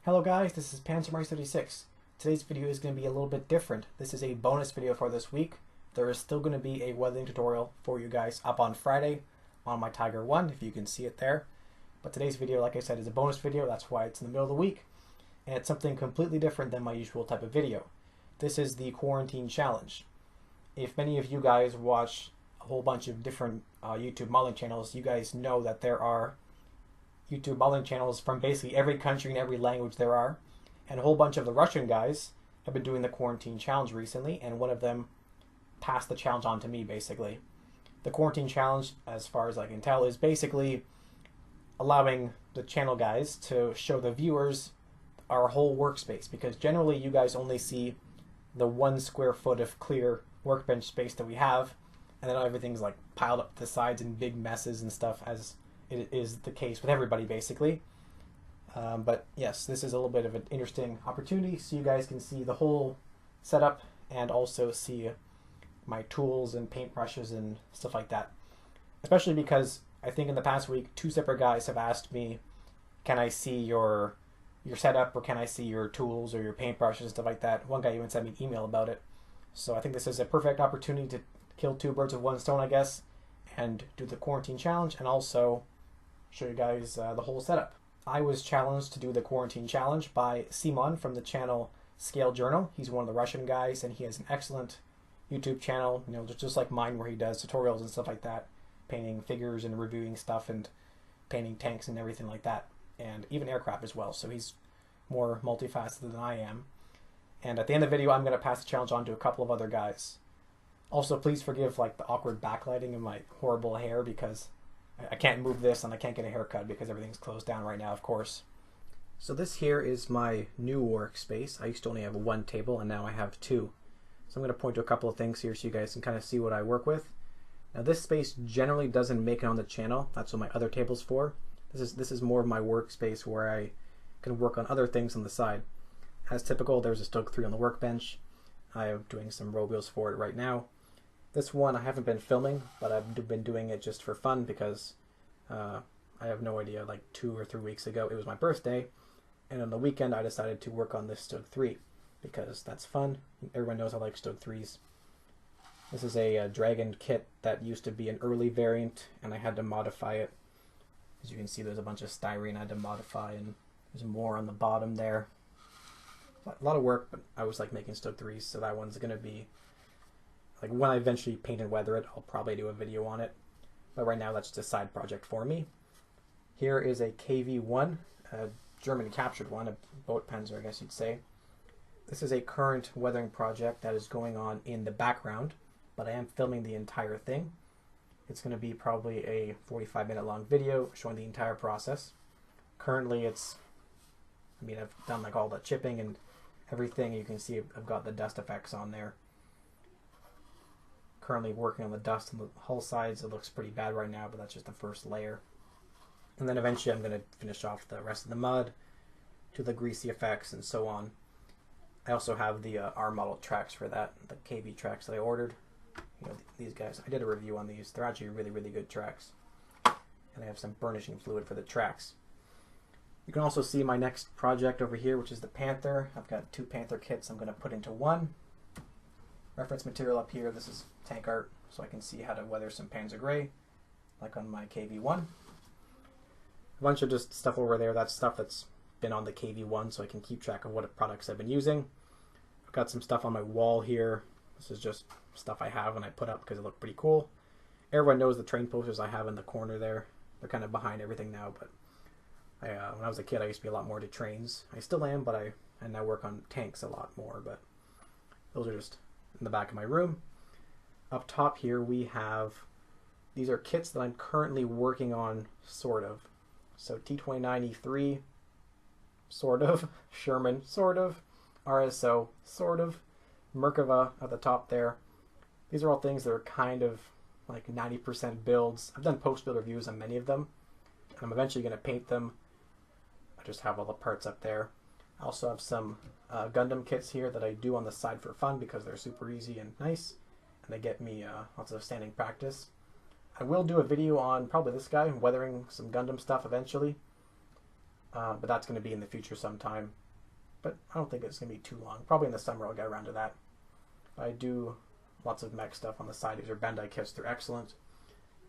Hello guys, this is Panzermeister 36. Today's video is going to be a little bit different. This is a bonus video for this week. There is still going to be a weathering tutorial for you guys up on Friday on my Tiger 1, if you can see it there. But today's video, like I said, is a bonus video. That's why it's in the middle of the week. And it's something completely different than my usual type of video. This is the quarantine challenge. If many of you guys watch a whole bunch of different YouTube modeling channels, you guys know that there are YouTube modeling channels from basically every country and every language there are. And a whole bunch of the Russian guys have been doing the quarantine challenge recently, and one of them passed the challenge on to me, basically. The quarantine challenge, as far as I can tell, is basically allowing the channel guys to show the viewers our whole workspace, because generally you guys only see the 1 square foot of clear workbench space that we have, and then everything's like piled up to the sides in big messes and stuff, as it is the case with everybody basically. But yes, this is a little bit of an interesting opportunity so you guys can see the whole setup and also see my tools and paintbrushes and stuff like that. Especially because I think in the past week, 2 separate guys have asked me, can I see your setup, or can I see your tools or your paintbrushes and stuff like that. One guy even sent me an email about it. So I think this is a perfect opportunity to kill 2 birds with 1 stone, I guess, and do the quarantine challenge and also show you guys the whole setup. I was challenged to do the quarantine challenge by Semёn from the channel Scale Journal. He's one of the Russian guys, and he has an excellent YouTube channel, you know, just like mine, where he does tutorials and stuff like that, painting figures and reviewing stuff and painting tanks and everything like that, and even aircraft as well. So he's more multifaceted than I am. And at the end of the video, I'm going to pass the challenge on to a couple of other guys. Also, please forgive like the awkward backlighting and my horrible hair, because I can't move this and I can't get a haircut because everything's closed down right now, of course. So this here is my new workspace. I used to only have 1 table, and now I have 2. So I'm going to point to a couple of things here so you guys can kind of see what I work with. Now this space generally doesn't make it on the channel. That's what my other table's for. This is more of my workspace where I can work on other things on the side. As typical, there's a Stug 3 on the workbench. I am doing some row wheels for it right now. This one I haven't been filming, but I've been doing it just for fun because I have no idea, like 2 or 3 weeks ago, it was my birthday, and on the weekend I decided to work on this Stug 3 because that's fun. Everyone knows I like Stug 3s. This is a Dragon kit that used to be an early variant, and I had to modify it. As you can see, there's a bunch of styrene I had to modify, and there's more on the bottom there. A lot of work, but I was like making Stug 3s, so that one's going to be, like, when I eventually paint and weather it, I'll probably do a video on it. But right now, that's just a side project for me. Here is a KV-1, a German captured one, a boat Panzer, I guess you'd say. This is a current weathering project that is going on in the background, but I am filming the entire thing. It's going to be probably a 45-minute long video showing the entire process. Currently, I've done like all the chipping and everything. You can see I've got the dust effects on there. Currently working on the dust on the hull sides. It looks pretty bad right now, but that's just the first layer. And then eventually I'm going to finish off the rest of the mud, to the greasy effects, and so on. I also have the R model tracks for that, the KV tracks that I ordered. You know, these guys, I did a review on these. They're actually really, really good tracks. And I have some burnishing fluid for the tracks. You can also see my next project over here, which is the Panther. I've got 2 Panther kits I'm going to put into one. Reference material up here, this is tank art, so I can see how to weather some Panzer Gray, like on my KV-1. A bunch of just stuff over there, that's stuff that's been on the KV-1, so I can keep track of what products I've been using. I've got some stuff on my wall here. This is just stuff I have and I put up because it looked pretty cool. Everyone knows the train posters I have in the corner there. They're kind of behind everything now, but when I was a kid, I used to be a lot more into trains. I still am, but I now work on tanks a lot more, but those are just in the back of my room. Up top here we have, these are kits that I'm currently working on, sort of. So T-29E3, sort of. Sherman, sort of. RSO, sort of. Merkava at the top there. These are all things that are kind of like 90% builds. I've done post-build reviews on many of them, and I'm eventually going to paint them. I just have all the parts up there. I also have some Gundam kits here that I do on the side for fun because they're super easy and nice, and they get me lots of standing practice. I will do a video on probably this guy, weathering some Gundam stuff eventually. but that's going to be in the future sometime. But I don't think it's going to be too long. Probably in the summer I'll get around to that. But I do lots of mech stuff on the side. These are Bandai kits. They're excellent.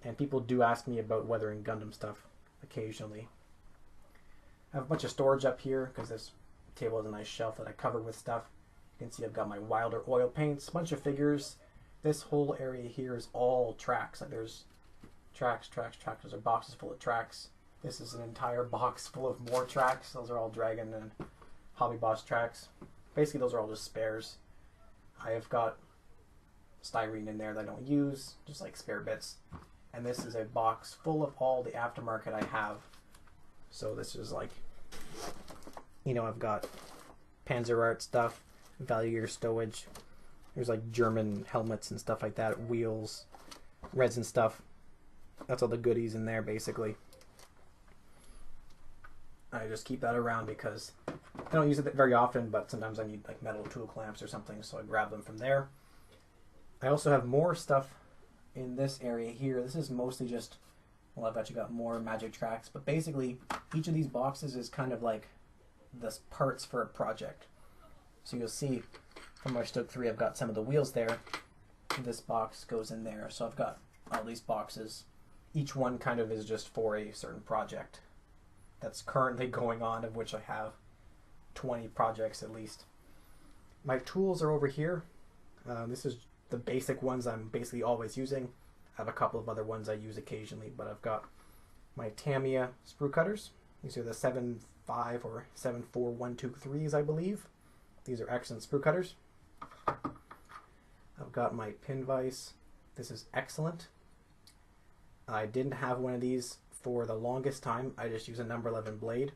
And people do ask me about weathering Gundam stuff occasionally. I have a bunch of storage up here because this table has a nice shelf that I cover with stuff. You can see I've got my Wilder oil paints, a bunch of figures. This whole area here is all tracks. Like there's tracks. There's boxes full of tracks. This is an entire box full of more tracks. Those are all Dragon and Hobby Boss tracks. Basically, those are all just spares. I have got styrene in there that I don't use, just like spare bits. And this is a box full of all the aftermarket I have. So this is like, you know, I've got Panzer Art stuff, value year stowage. There's like German helmets and stuff like that, wheels, reds and stuff. That's all the goodies in there, basically. I just keep that around because I don't use it very often, but sometimes I need like metal tool clamps or something, so I grab them from there. I also have more stuff in this area here. This is mostly just, well, I've actually got more magic tracks, but basically each of these boxes is kind of like the parts for a project. So you'll see from my Stoke 3, I've got some of the wheels there. This box goes in there. So I've got all these boxes. Each one kind of is just for a certain project that's currently going on, of which I have 20 projects at least. My tools are over here. This is the basic ones I'm basically always using. I have a couple of other ones I use occasionally, but I've got my Tamiya sprue cutters. These are the 7.5 or 74123s, I believe. These are excellent sprue cutters. I've got my pin vise. This is excellent. I didn't have one of these for the longest time. I just use a number 11 blade.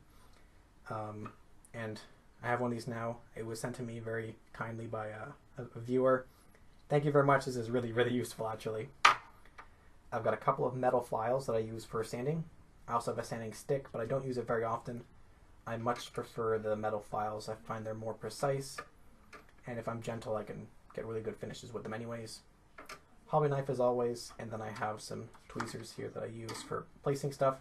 And I have one of these now. It was sent to me very kindly by a viewer. Thank you very much. This is really, really useful, actually. I've got a couple of metal files that I use for sanding. I also have a sanding stick, but I don't use it very often. I much prefer the metal files. I find they're more precise. And if I'm gentle, I can get really good finishes with them anyways. Hobby knife as always. And then I have some tweezers here that I use for placing stuff.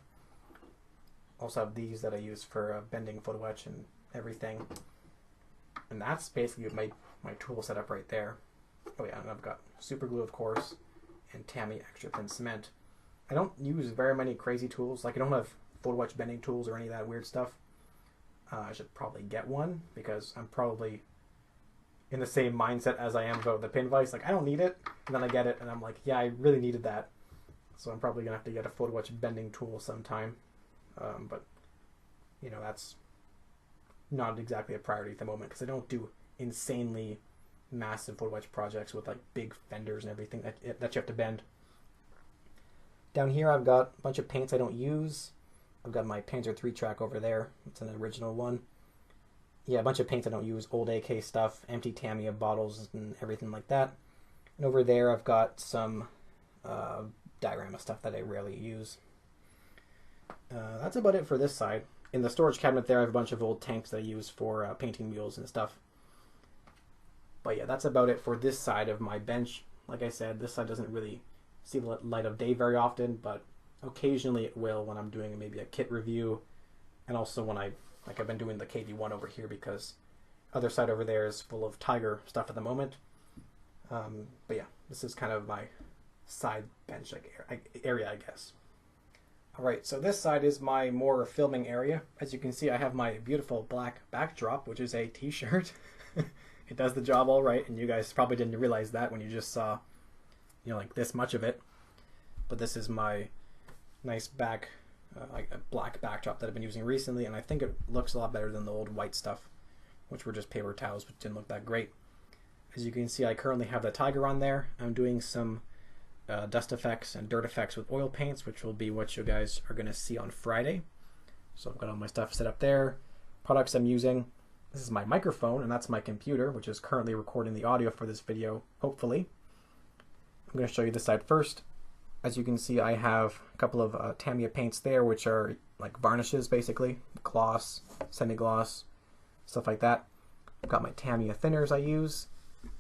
Also have these that I use for bending photo etch and everything. And that's basically my tool setup right there. Oh yeah, and I've got super glue, of course, and Tamiya extra thin cement. I don't use very many crazy tools. Like I don't have photo etch bending tools or any of that weird stuff. I should probably get one because I'm probably in the same mindset as I am about the pin vise. Like I don't need it, and then I get it, and I'm like, yeah, I really needed that. So I'm probably gonna have to get a photo etch bending tool sometime. But you know, that's not exactly a priority at the moment because I don't do insanely massive photo etch projects with like big fenders and everything that you have to bend. Down here I've got a bunch of paints I don't use. I've got my Panzer 3 track over there. It's an original one. Yeah, a bunch of paints I don't use. Old AK stuff, empty Tamiya bottles and everything like that. And over there I've got some diorama stuff that I rarely use. That's about it for this side. In the storage cabinet there I have a bunch of old tanks that I use for painting mules and stuff. But yeah, that's about it for this side of my bench. Like I said, this side doesn't really see the light of day very often, but occasionally it will when I'm doing maybe a kit review, and also when I've been doing the KV1 over here because other side over there is full of Tiger stuff at the moment. But yeah, this is kind of my side bench area, I guess. Alright, so this side is my more filming area. As you can see, I have my beautiful black backdrop, which is a t-shirt. It does the job all right, and you guys probably didn't realize that when you just saw, you know, like this much of it. But this is my nice black backdrop that I've been using recently, and I think it looks a lot better than the old white stuff, which were just paper towels, which didn't look that great. As you can see, I currently have the Tiger on there. I'm doing some dust effects and dirt effects with oil paints, which will be what you guys are going to see on Friday. So I've got all my stuff set up there. Products I'm using. This is my microphone, and that's my computer, which is currently recording the audio for this video, hopefully. I'm going to show you this side first. As you can see, I have a couple of Tamiya paints there, which are like varnishes, basically. Gloss, semi-gloss, stuff like that. I've got my Tamiya thinners I use,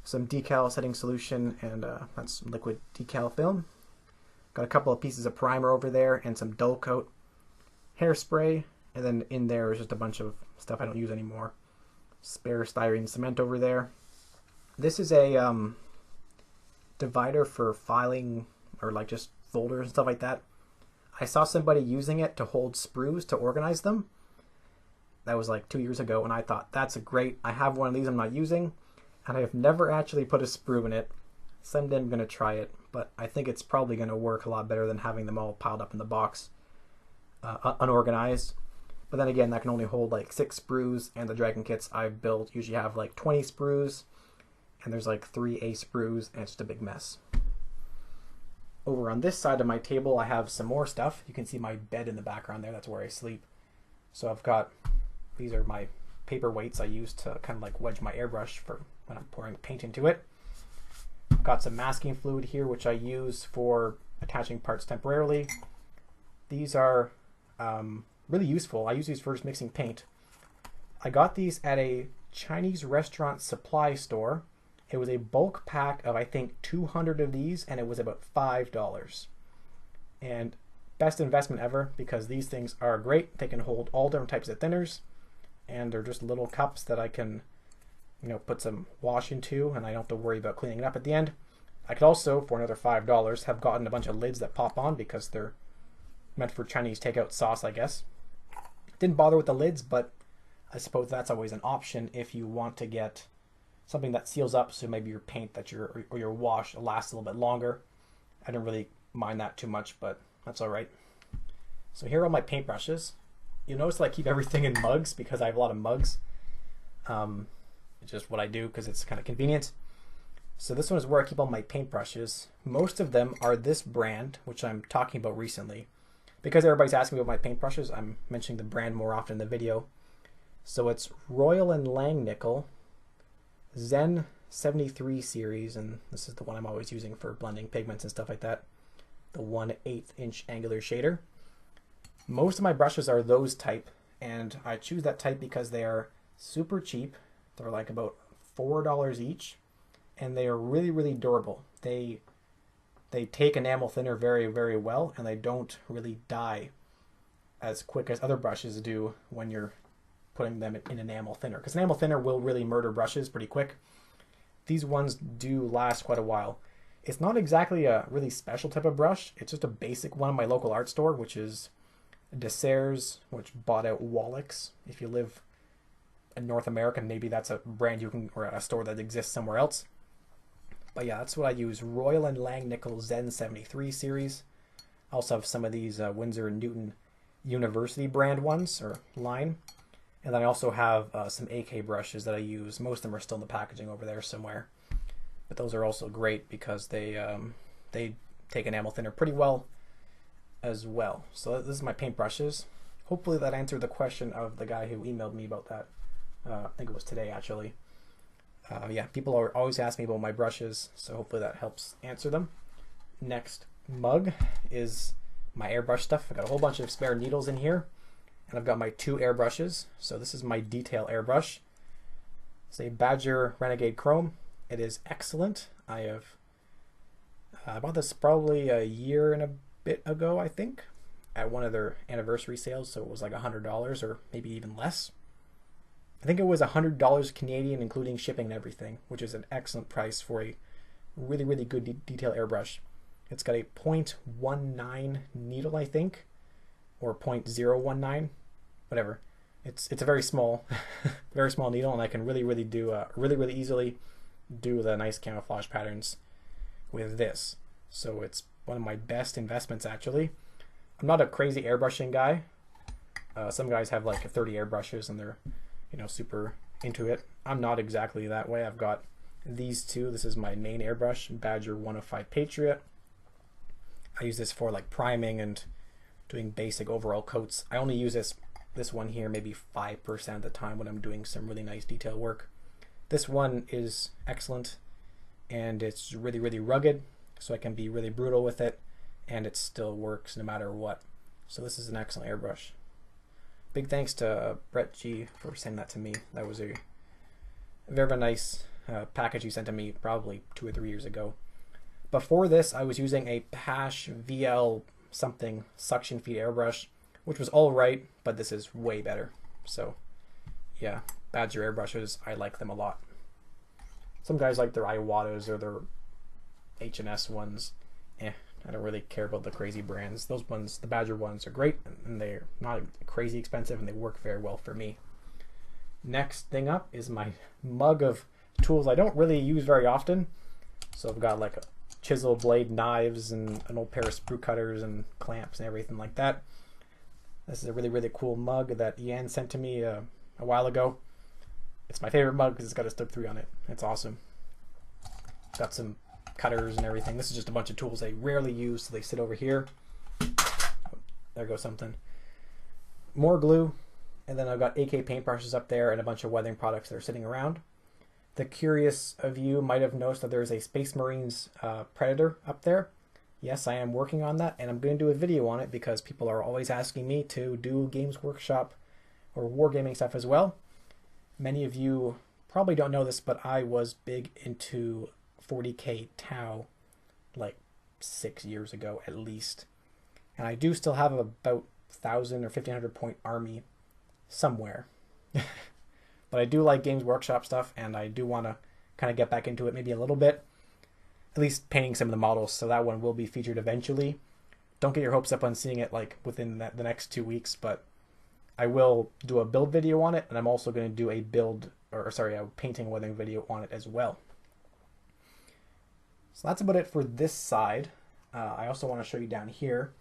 some decal setting solution, and that's some liquid decal film. Got a couple of pieces of primer over there, and some dull coat, hairspray, And then in there is just a bunch of stuff I don't use anymore. Spare styrene cement over there. This is a divider for filing or like just folders and stuff like that. I saw somebody using it to hold sprues to organize them. That was like 2 years ago, and I thought, that's great. I have one of these I'm not using, and I have never actually put a sprue in it. Someday I'm going to try it, but I think it's probably going to work a lot better than having them all piled up in the box, unorganized. But then again, that can only hold like 6 sprues, and the Dragon kits I've built usually have like 20 sprues, and there's like 3 A sprues, and it's just a big mess. Over on this side of my table, I have some more stuff. You can see my bed in the background there. That's where I sleep. So I've got, these are my paper weights I use to kind of like wedge my airbrush for when I'm pouring paint into it. I've got some masking fluid here, which I use for attaching parts temporarily. These are really useful. I use these for just mixing paint. I got these at a Chinese restaurant supply store. It was a bulk pack of, I think, 200 of these, and it was about $5. And best investment ever, because these things are great. They can hold all different types of thinners, and they're just little cups that I can, you know, put some wash into, and I don't have to worry about cleaning it up at the end. I could also, for another $5, have gotten a bunch of lids that pop on because they're meant for Chinese takeout sauce, I guess. Didn't bother with the lids, but I suppose that's always an option if you want to get something that seals up, so maybe your paint that or your wash lasts a little bit longer. I don't really mind that too much, but that's all right. So here are all my paintbrushes. You'll notice that I keep everything in mugs because I have a lot of mugs. It's just what I do because it's kind of convenient. So this one is where I keep all my paintbrushes. Most of them are this brand, which I'm talking about recently. Because everybody's asking me about my paintbrushes, I'm mentioning the brand more often in the video. So it's Royal & Langnickel Zen 73 series, and this is the one I'm always using for blending pigments and stuff like that. The 1/8 inch angular shader. Most of my brushes are those type, and I choose that type because they are super cheap. They're like about $4 each, and they are really, really durable. They take enamel thinner very, very well, and they don't really die as quick as other brushes do when you're putting them in enamel thinner, because enamel thinner will really murder brushes pretty quick. These ones do last quite a while. It's not exactly a really special type of brush. It's just a basic one in my local art store, which is Desserts, which bought out Wallix. If you live in North America, maybe that's a brand you can, or a store that exists somewhere else. But yeah, that's what I use. Royal & Langnickel Zen 73 series. I also have some of these Winsor & Newton University brand ones, or line. And then I also have some AK brushes that I use. Most of them are still in the packaging over there somewhere. But those are also great because they take enamel thinner pretty well as well. So this is my paint brushes. Hopefully that answered the question of the guy who emailed me about that. I think it was today, actually. Yeah, people are always asking me about my brushes, so hopefully that helps answer them. Next mug is my airbrush stuff. I got a whole bunch of spare needles in here. And I've got my 2 airbrushes. So this is my detail airbrush. It's a Badger Renegade Chrome. It is excellent. I bought this probably a year and a bit ago, I think, at one of their anniversary sales. So it was like $100 or maybe even less. I think it was $100 Canadian, including shipping and everything, which is an excellent price for a really, really good detail airbrush. It's got a 0.19 needle, I think, or 0.019. Whatever. It's a very small, very small needle, and I can really easily do the nice camouflage patterns with this. So it's one of my best investments, actually. I'm not a crazy airbrushing guy. Some guys have like 30 airbrushes and they're, you know, super into it. I'm not exactly that way. I've got these 2. This is my main airbrush, Badger 105 Patriot. I use this for like priming and doing basic overall coats. I only use this one here maybe 5% of the time when I'm doing some really nice detail work. This one is excellent, and it's really, really rugged, so I can be really brutal with it, and it still works no matter what. So this is an excellent airbrush. Big thanks to Brett G for sending that to me. That was a very nice package he sent to me probably 2 or 3 years ago. Before this, I was using a Pash VL something suction feed airbrush, which was all right, but this is way better. So yeah, Badger airbrushes, I like them a lot. Some guys like their Iwatas or their H&S ones. I don't really care about the crazy brands. Those ones, the Badger ones, are great, and they're not crazy expensive, and they work very well for me. Next thing up is my mug of tools I don't really use very often. So I've got like a chisel blade, knives, and an old pair of sprue cutters and clamps and everything like that. This is a really, really cool mug that Ian sent to me a while ago. It's my favorite mug because it's got a Stug 3 on it. It's awesome. Got some cutters and everything. This is just a bunch of tools I rarely use, so they sit over here. There goes something. More glue, and then I've got AK paintbrushes up there and a bunch of weathering products that are sitting around. The curious of you might have noticed that there's a Space Marines Predator up there. Yes, I am working on that, and I'm going to do a video on it because people are always asking me to do Games Workshop or wargaming stuff as well. Many of you probably don't know this, but I was big into 40k Tau like 6 years ago at least. And I do still have about 1,000 or 1,500 point army somewhere. But I do like Games Workshop stuff, and I do want to kind of get back into it maybe a little bit. At least painting some of the models, so that one will be featured eventually. Don't get your hopes up on seeing it like within the next 2 weeks, but I will do a build video on it, and I'm also going to do a painting weathering video on it as well. So that's about it for this side. I also want to show you down here.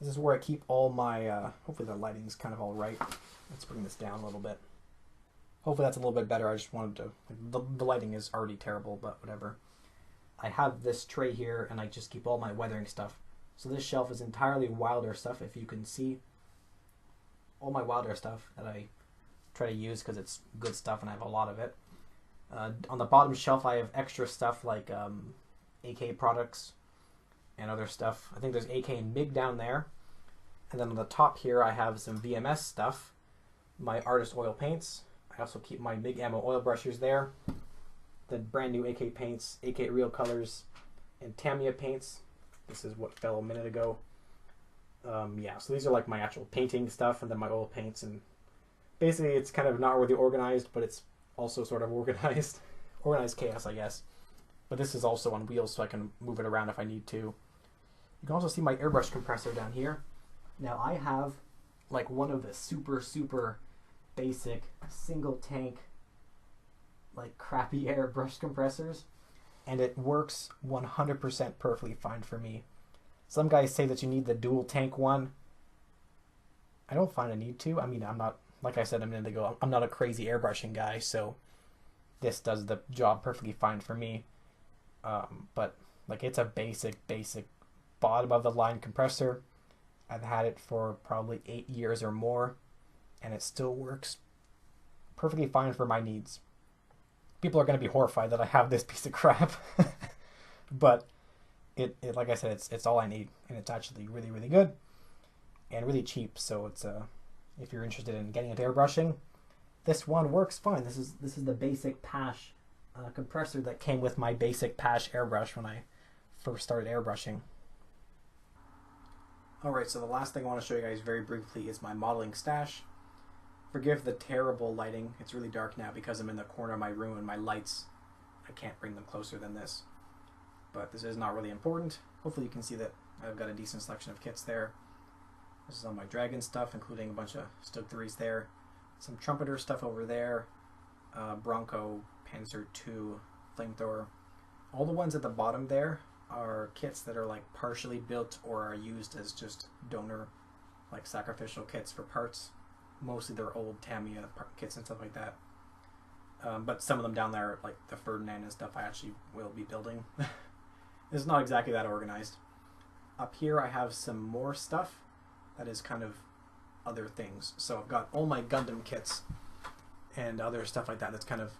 This is where I keep all my, hopefully the lighting's kind of all right. Let's bring this down a little bit. Hopefully that's a little bit better. I just wanted to, the lighting is already terrible, but whatever. I have this tray here, and I just keep all my weathering stuff. So this shelf is entirely Wilder stuff, if you can see. All my Wilder stuff that I try to use because it's good stuff and I have a lot of it. On the bottom shelf I have extra stuff like AK products and other stuff. I think there's AK and MiG down there. And then on the top here I have some VMS stuff, my artist oil paints. I also keep my MiG ammo oil brushers there. The brand new AK paints, AK Real Colors, and Tamiya paints. This is what fell a minute ago. Yeah, so these are like my actual painting stuff, and then my oil paints, and basically it's kind of not really organized, but it's also sort of organized. Organized chaos, I guess. But this is also on wheels, so I can move it around if I need to. You can also see my airbrush compressor down here. Now I have like one of the super basic single tank like crappy airbrush compressors, and it works 100% perfectly fine for me. Some guys say that you need the dual tank one. I don't find a need to. I mean, I'm not, like I said a minute ago, I'm not a crazy airbrushing guy, so this does the job perfectly fine for me. But like it's a basic bottom of the line compressor. I've had it for probably 8 years or more, and it still works perfectly fine for my needs. People are going to be horrified that I have this piece of crap, but it like I said, it's all I need, and it's actually really good and really cheap. So it's if you're interested in getting into airbrushing, this one works fine. This is the basic Pash compressor that came with my basic Pash airbrush when I first started airbrushing. Alright, so the last thing I want to show you guys very briefly is my modeling stash. Forgive the terrible lighting. It's really dark now because I'm in the corner of my room and my lights, I can't bring them closer than this. But this is not really important. Hopefully you can see that I've got a decent selection of kits there. This is all my Dragon stuff, including a bunch of Stug 3s there. Some Trumpeter stuff over there. Bronco, Panzer II, Flamethrower. All the ones at the bottom there are kits that are like partially built or are used as just donor, like sacrificial kits for parts. Mostly they're old Tamiya kits and stuff like that. But some of them down there, like the Ferdinand and stuff, I actually will be building. It's not exactly that organized. Up here I have some more stuff that is kind of other things. So I've got all my Gundam kits and other stuff like that that's kind of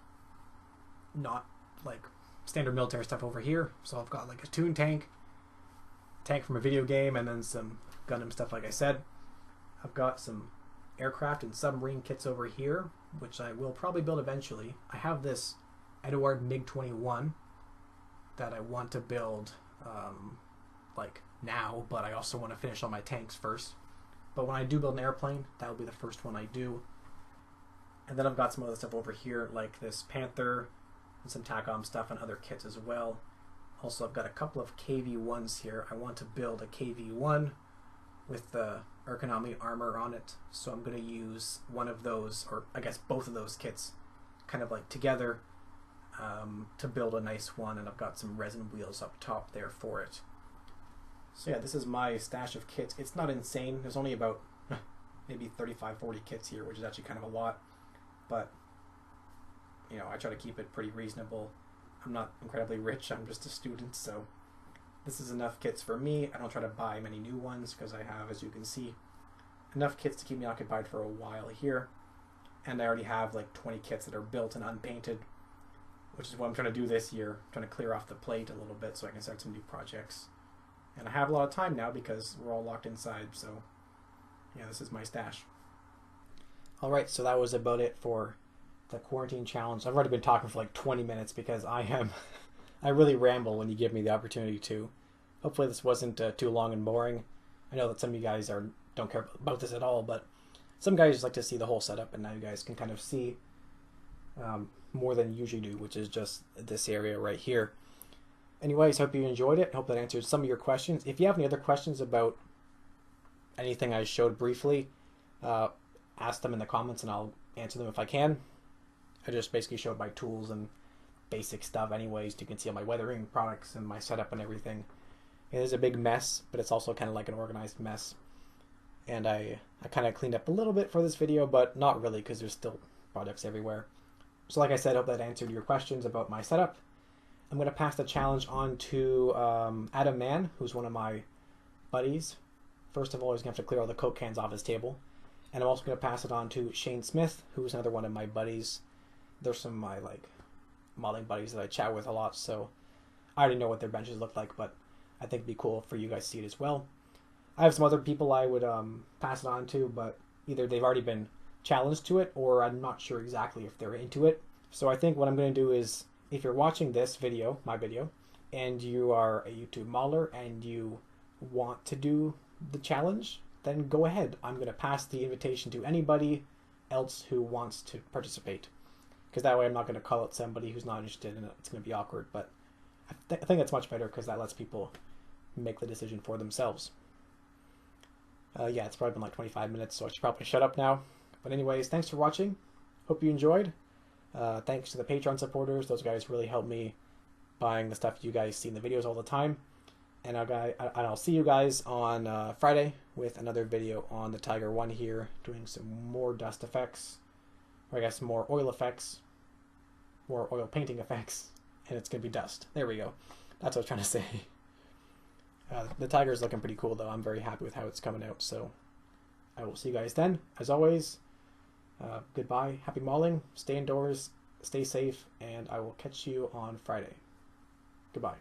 not like standard military stuff over here. So I've got like a Toon tank from a video game, and then some Gundam stuff like I said. I've got some aircraft and submarine kits over here, which I will probably build eventually. I have this Eduard MiG-21 that I want to build like now, but I also want to finish all my tanks first. But when I do build an airplane, that will be the first one I do. And then I've got some other stuff over here, like this Panther, and some TACOM stuff and other kits as well. Also, I've got a couple of KV-1s here. I want to build a KV-1 with the ergonomy armor on it. So I'm going to use one of those, or I guess both of those kits, kind of like together to build a nice one. And I've got some resin wheels up top there for it. So yeah, this is my stash of kits. It's not insane. There's only about maybe 35, 40 kits here, which is actually kind of a lot. But, you know, I try to keep it pretty reasonable. I'm not incredibly rich. I'm just a student, so this is enough kits for me. I don't try to buy many new ones because I have, as you can see, enough kits to keep me occupied for a while here. And I already have like 20 kits that are built and unpainted, which is what I'm trying to do this year. I'm trying to clear off the plate a little bit so I can start some new projects. And I have a lot of time now because we're all locked inside, so yeah, this is my stash. Alright, so that was about it for the quarantine challenge. I've already been talking for like 20 minutes because I really ramble when you give me the opportunity to. Hopefully this wasn't too long and boring. I know that some of you guys don't care about this at all, but some guys just like to see the whole setup, and now you guys can kind of see more than you usually do, which is just this area right here. Anyways, hope you enjoyed it. Hope that answers some of your questions. If you have any other questions about anything I showed briefly, ask them in the comments and I'll answer them if I can. I just basically showed my tools and basic stuff anyways. You can see all my weathering products and my setup and everything. It is a big mess, but it's also kind of like an organized mess. And I kind of cleaned up a little bit for this video, but not really because there's still products everywhere. So like I said, I hope that answered your questions about my setup. I'm going to pass the challenge on to Mann, who's one of my buddies. First of all, he's going to have to clear all the Coke cans off his table. And I'm also going to pass it on to Smyth, who's another one of my buddies. There's some of my modeling buddies that I chat with a lot, so I already know what their benches look like, but I think it'd be cool for you guys to see it as well. I have some other people I would pass it on to, but either they've already been challenged to it, or I'm not sure exactly if they're into it. So I think what I'm going to do is, if you're watching this video, my video, and you are a YouTube modeler and you want to do the challenge, then go ahead. I'm going to pass the invitation to anybody else who wants to participate. Because that way I'm not going to call out somebody who's not interested in it. It's going to be awkward, but I think that's much better because that lets people make the decision for themselves. Yeah, it's probably been like 25 minutes, so I should probably shut up now. But anyways, thanks for watching. Hope you enjoyed. Thanks to the Patreon supporters. Those guys really help me buying the stuff you guys see in the videos all the time. And I'll see you guys on Friday with another video on the Tiger 1 here, doing some more dust effects, or I guess more oil effects, more oil painting effects, and it's going to be dust. There we go. That's what I was trying to say. The Tiger is looking pretty cool, though. I'm very happy with how it's coming out, so I will see you guys then. As always, goodbye, happy modeling, stay indoors, stay safe, and I will catch you on Friday. Goodbye.